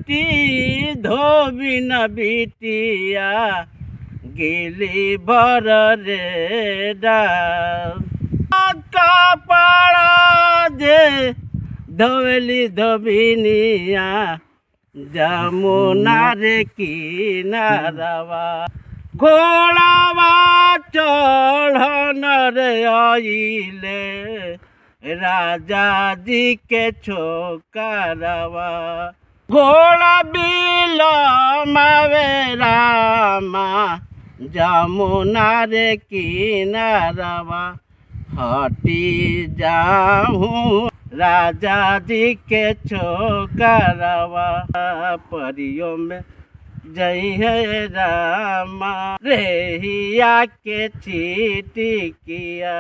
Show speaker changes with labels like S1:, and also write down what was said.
S1: माटी धोबी न बिटिया गिली भर रे डाल कपाड़ा जे धोली धोबिनिया जमुना रे किनारवा घोड़ावा चढ़न रे आइले राजा जी के छोकरवा घोड़ा बिलमावे रामा जमुना रे किनारवा हटी जाऊँ राजा जी के छोकरवा परियों में जय है रामा रेहिया के चीटी किया।